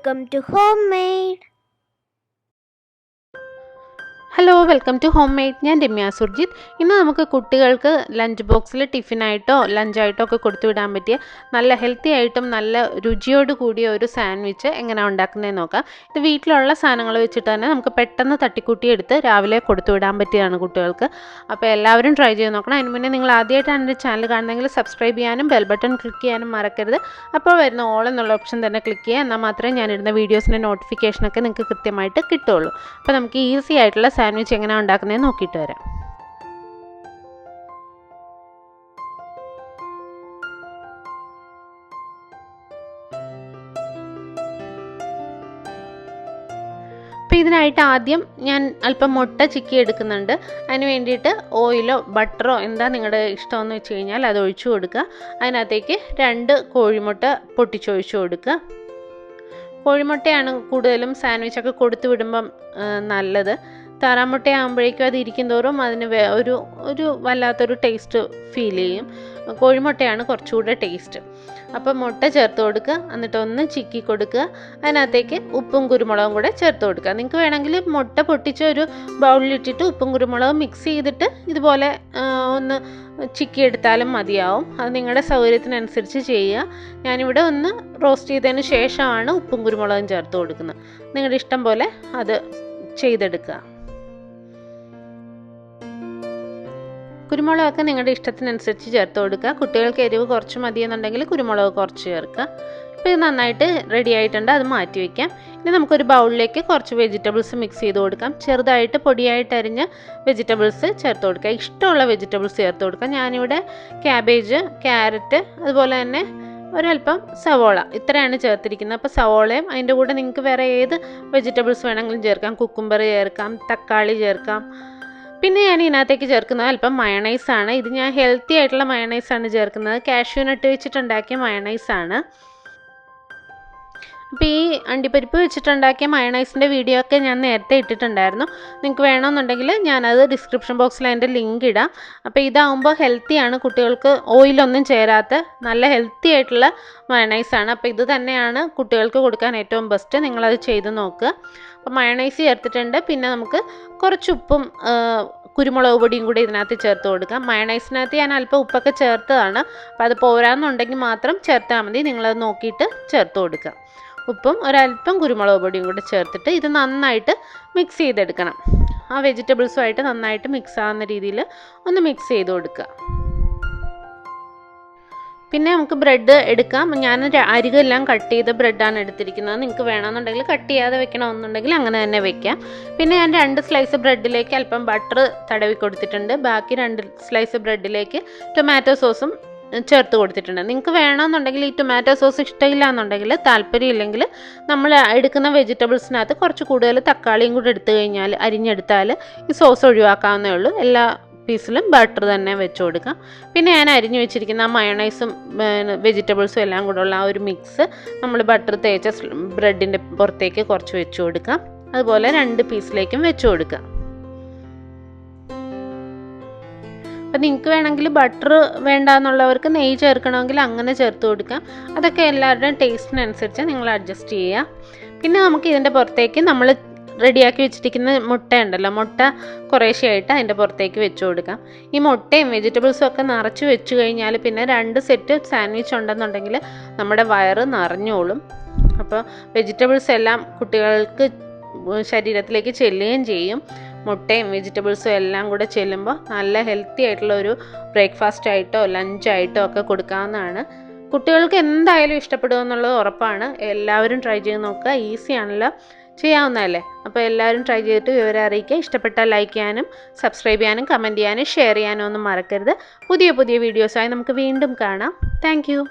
welcome to Homemade. Hello welcome to Homemade. ഞാൻ രമ്യ സുർജിത്ത്. ഇന്ന് നമുക്ക് കുട്ടികൾക്ക് ലഞ്ച് ബോക്സിൽ ടിഫിനായിട്ടോ ലഞ്ചായിട്ടോ ഒക്കെ കൊടുത്തു വിടാൻ പറ്റിയ നല്ല ഹെൽത്തി ആയിട്ടും നല്ല രുചിയോട് കൂടിയ ഒരു സാൻഡ്വിച്ച് എങ്ങനെ ഉണ്ടാക്കുന്നതെന്ന് നോക്കാം. ഇത് വീട്ടിലുള്ള സാധനങ്ങൾ വെച്ചിട്ട് തന്നെ നമുക്ക് പെട്ടെന്ന് തട്ടിക്കൂട്ടിയെടുത്ത് രാവിലെ കൊടുത്തു വിടാൻ പറ്റിയതാണ് കുട്ടികൾക്ക്. അപ്പോൾ എല്ലാവരും ട്രൈ ചെയ്ത് നോക്കണം. അതിന് മുന്നേ നിങ്ങൾ ആദ്യമായിട്ടാണ് എൻ്റെ ചാനൽ കാണുന്നതെങ്കിൽ സബ്സ്ക്രൈബ് ചെയ്യാനും ബെൽ ബട്ടൺ ക്ലിക്ക് ചെയ്യാനും മറക്കരുത്. അപ്പോൾ വരുന്ന ഓൾ എന്നുള്ള ഓപ്ഷൻ തന്നെ ക്ലിക്ക് ചെയ്യുക. എന്നാൽ മാത്രമേ ഞാനിടുന്ന വീഡിയോസിൻ്റെ നോട്ടിഫിക്കേഷനൊക്കെ നിങ്ങൾക്ക് കൃത്യമായിട്ട് കിട്ടുള്ളൂ. അപ്പോൾ നമുക്ക് ഈസി ആയിട്ടുള്ള സാൻഡ്വിച്ച് എങ്ങനെ ഉണ്ടാക്കുന്നതെന്ന് നോക്കിയിട്ട് വരാം. അപ്പോൾ ഇതിനായിട്ട് ആദ്യം ഞാൻ അല്പം മുട്ട ചിക്കി എടുക്കുന്നുണ്ട്. അതിന് വേണ്ടിയിട്ട് ഓയിലോ ബട്ടറോ എന്താ നിങ്ങളുടെ ഇഷ്ടമെന്ന് വെച്ച് കഴിഞ്ഞാൽ അത് ഒഴിച്ചു കൊടുക്കുക. അതിനകത്തേക്ക് 2 കോഴിമുട്ട പൊട്ടിച്ചൊഴിച്ചു കൊടുക്കുക. കോഴിമുട്ടയാണ് കൂടുതലും സാൻഡ്വിച്ചൊക്കെ കൊടുത്തു വിടുമ്പം നല്ലത്. താറാമുട്ടയാകുമ്പോഴേക്കും അത് ഇരിക്കും തോറും അതിന് ഒരു വല്ലാത്തൊരു ടേസ്റ്റ് ഫീൽ ചെയ്യും. കോഴിമുട്ടയാണ് കുറച്ചുകൂടെ ടേസ്റ്റ്. അപ്പോൾ മുട്ട ചേർത്ത് കൊടുക്കുക, എന്നിട്ട് ഒന്ന് ചിക്കി കൊടുക്കുക. അതിനകത്തേക്ക് ഉപ്പും കുരുമുളകും കൂടെ ചേർത്ത് കൊടുക്കുക. നിങ്ങൾക്ക് വേണമെങ്കിൽ മുട്ട പൊട്ടിച്ച് ഒരു ബൗളിലിട്ടിട്ട് ഉപ്പും കുരുമുളകും മിക്സ് ചെയ്തിട്ട് ഇതുപോലെ ഒന്ന് ചിക്കി എടുത്താലും മതിയാവും. അത് നിങ്ങളുടെ സൗകര്യത്തിനനുസരിച്ച് ചെയ്യുക. ഞാനിവിടെ ഒന്ന് റോസ്റ്റ് ചെയ്തതിന് ശേഷമാണ് ഉപ്പും കുരുമുളകും ചേർത്ത് കൊടുക്കുന്നത്. നിങ്ങളുടെ ഇഷ്ടം പോലെ അത് ചെയ്തെടുക്കുക. കുരുമുളകൊക്കെ നിങ്ങളുടെ ഇഷ്ടത്തിനനുസരിച്ച് ചേർത്ത് കൊടുക്കുക. കുട്ടികൾക്ക് എരിവ് കുറച്ച് മതിയെന്നുണ്ടെങ്കിൽ കുരുമുളക് കുറച്ച് ചേർക്കുക. ഇപ്പോൾ ഇത് നന്നായിട്ട് റെഡി ആയിട്ടുണ്ട്, അത് മാറ്റി വയ്ക്കാം. ഇനി നമുക്കൊരു ബൗളിലേക്ക് കുറച്ച് വെജിറ്റബിൾസ് മിക്സ് ചെയ്ത് കൊടുക്കാം. ചെറുതായിട്ട് പൊടിയായിട്ട് അരിഞ്ഞ വെജിറ്റബിൾസ് ചേർത്ത് കൊടുക്കുക. ഇഷ്ടമുള്ള വെജിറ്റബിൾസ് ചേർത്ത് കൊടുക്കുക. ഞാനിവിടെ ക്യാബേജ്, ക്യാരറ്റ്, അതുപോലെ തന്നെ ഒരല്പം സവോള, ഇത്രയാണ് ചേർത്തിരിക്കുന്നത്. അപ്പോൾ സവോളയും അതിൻ്റെ കൂടെ നിങ്ങൾക്ക് വേറെ ഏത് വെജിറ്റബിൾസ് വേണമെങ്കിലും ചേർക്കാം. കുക്കുംബർ ചേർക്കാം, തക്കാളി ചേർക്കാം. പിന്നെ ഞാൻ ഇതിനകത്തേക്ക് ചേർക്കുന്നത് അല്പം മയണൈസാണ്. ഇത് ഞാൻ ഹെൽത്തി ആയിട്ടുള്ള മയണൈസാണ് ചേർക്കുന്നത്. കാഷ്യൂ നട്ട് വെച്ചിട്ടുണ്ടാക്കിയ മയണൈസാണ്. അപ്പോൾ ഈ അണ്ടിപ്പരിപ്പ് വെച്ചിട്ടുണ്ടാക്കിയ മയണൈസിൻ്റെ വീഡിയോ ഒക്കെ ഞാൻ നേരത്തെ ഇട്ടിട്ടുണ്ടായിരുന്നു. നിങ്ങൾക്ക് വേണമെന്നുണ്ടെങ്കിൽ ഞാനത് ഡിസ്ക്രിപ്ഷൻ ബോക്സിൽ അതിൻ്റെ ലിങ്ക് ഇടാം. അപ്പോൾ ഇതാകുമ്പോൾ ഹെൽത്തിയാണ്, കുട്ടികൾക്ക് ഓയിലൊന്നും ചേരാത്ത നല്ല ഹെൽത്തി ആയിട്ടുള്ള മയണൈസാണ്. അപ്പോൾ ഇത് തന്നെയാണ് കുട്ടികൾക്ക് കൊടുക്കാൻ ഏറ്റവും ബെസ്റ്റ്. നിങ്ങളത് ചെയ്ത് നോക്കുക. അപ്പോൾ മയണൈസ് ചേർത്തിട്ടുണ്ട്. പിന്നെ നമുക്ക് കുറച്ച് ഉപ്പും കുരുമുളക് പൊടിയും കൂടി ഇതിനകത്ത് ചേർത്ത് കൊടുക്കാം. മയണൈസിനകത്ത് ഞാൻ അല്പം ഉപ്പൊക്കെ ചേർത്തതാണ്. അപ്പോൾ അത് പോരാന്നുണ്ടെങ്കിൽ മാത്രം ചേർത്താൽ മതി. നിങ്ങളത് നോക്കിയിട്ട് ചേർത്ത് കൊടുക്കുക. ഉപ്പും ഒരല്പം കുരുമുളക് പൊടിയും കൂടി ചേർത്തിട്ട് ഇത് നന്നായിട്ട് മിക്സ് ചെയ്തെടുക്കണം. ആ വെജിറ്റബിൾസുമായിട്ട് നന്നായിട്ട് മിക്സ് ആവുന്ന രീതിയിൽ ഒന്ന് മിക്സ് ചെയ്ത് കൊടുക്കുക. പിന്നെ നമുക്ക് ബ്രെഡ് എടുക്കാം. ഞാൻ അരികെല്ലാം കട്ട് ചെയ്ത ബ്രെഡാണ് എടുത്തിരിക്കുന്നത്. നിങ്ങൾക്ക് വേണമെന്നുണ്ടെങ്കിൽ കട്ട് ചെയ്യാതെ വെക്കണമെന്നുണ്ടെങ്കിൽ അങ്ങനെ തന്നെ വെക്കാം. പിന്നെ ഞാൻ 2 സ്ലൈസ് ബ്രെഡിലേക്ക് അല്പം ബട്ടർ തടവി കൊടുത്തിട്ടുണ്ട്. ബാക്കി 2 സ്ലൈസ് ബ്രെഡിലേക്ക് ടൊമാറ്റോ സോസും ചേർത്ത് കൊടുത്തിട്ടുണ്ട്. നിങ്ങൾക്ക് വേണമെന്നുണ്ടെങ്കിൽ ഈ ടൊമാറ്റോ സോസ് ഇഷ്ടമില്ല എന്നുണ്ടെങ്കിൽ, താല്പര്യമില്ലെങ്കിൽ, നമ്മൾ എടുക്കുന്ന വെജിറ്റബിൾസിനകത്ത് കുറച്ച് കൂടുതൽ തക്കാളിയും കൂടെ എടുത്തു കഴിഞ്ഞാൽ, അരിഞ്ഞെടുത്താൽ ഈ സോസ് ഒഴിവാക്കാവുന്നേ ഉള്ളൂ. എല്ലാ പീസിലും ബട്ടർ തന്നെ വെച്ച് കൊടുക്കാം. പിന്നെ ഞാൻ അരിഞ്ഞു വെച്ചിരിക്കുന്ന ആ മയണൈസും വെജിറ്റബിൾസും എല്ലാം കൂടെ ഉള്ള ആ ഒരു മിക്സ് നമ്മൾ ബട്ടർ തേച്ച ബ്രെഡിൻ്റെ പുറത്തേക്ക് കുറച്ച് വെച്ച് കൊടുക്കാം. അതുപോലെ 2 പീസിലേക്കും വെച്ച് കൊടുക്കാം. അപ്പം നിങ്ങൾക്ക് വേണമെങ്കിൽ ബട്ടർ വേണ്ടാന്നുള്ളവർക്ക് നെയ്യ് ചേർക്കണമെങ്കിൽ അങ്ങനെ ചേർത്ത് കൊടുക്കാം. അതൊക്കെ എല്ലാവരുടെയും ടേസ്റ്റിനനുസരിച്ച് നിങ്ങൾ അഡ്ജസ്റ്റ് ചെയ്യുക. പിന്നെ നമുക്ക് ഇതിൻ്റെ പുറത്തേക്ക് നമ്മൾ റെഡിയാക്കി വെച്ചിരിക്കുന്ന മുട്ട ഉണ്ടല്ലോ, മുട്ട കുറേശ്ശെയായിട്ട് അതിൻ്റെ പുറത്തേക്ക് വെച്ച് കൊടുക്കാം. ഈ മുട്ടയും വെജിറ്റബിൾസും ഒക്കെ നിറച്ച് വെച്ച് കഴിഞ്ഞാൽ പിന്നെ 2 സെറ്റ് സാൻഡ്വിച്ച് ഉണ്ടെന്നുണ്ടെങ്കിൽ നമ്മുടെ വയറ് നിറഞ്ഞോളും. അപ്പോൾ വെജിറ്റബിൾസ് എല്ലാം കുട്ടികൾക്ക് ശരീരത്തിലേക്ക് ചെല്ലുകയും ചെയ്യും. മുട്ടയും വെജിറ്റബിൾസും എല്ലാം കൂടെ ചെല്ലുമ്പോൾ നല്ല ഹെൽത്തി ആയിട്ടുള്ള ഒരു ബ്രേക്ക്ഫാസ്റ്റ് ആയിട്ടോ ലഞ്ചായിട്ടോ ഒക്കെ കൊടുക്കാവുന്നതാണ്. കുട്ടികൾക്ക് എന്തായാലും ഇഷ്ടപ്പെടുമെന്നുള്ളത് ഉറപ്പാണ്. എല്ലാവരും ട്രൈ ചെയ്ത് നോക്കുക. ഈസിയാണല്ലോ, ചെയ്യാവുന്നതല്ലേ. അപ്പോൾ എല്ലാവരും ട്രൈ ചെയ്തിട്ട് വിവരം അറിയിക്കുക. ഇഷ്ടപ്പെട്ടാൽ ലൈക്ക് ചെയ്യാനും സബ്സ്ക്രൈബ് ചെയ്യാനും കമൻറ്റ് ചെയ്യാനും ഷെയർ ചെയ്യാനും ഒന്നും മറക്കരുത്. പുതിയ പുതിയ വീഡിയോസായി നമുക്ക് വീണ്ടും കാണാം. Thank you.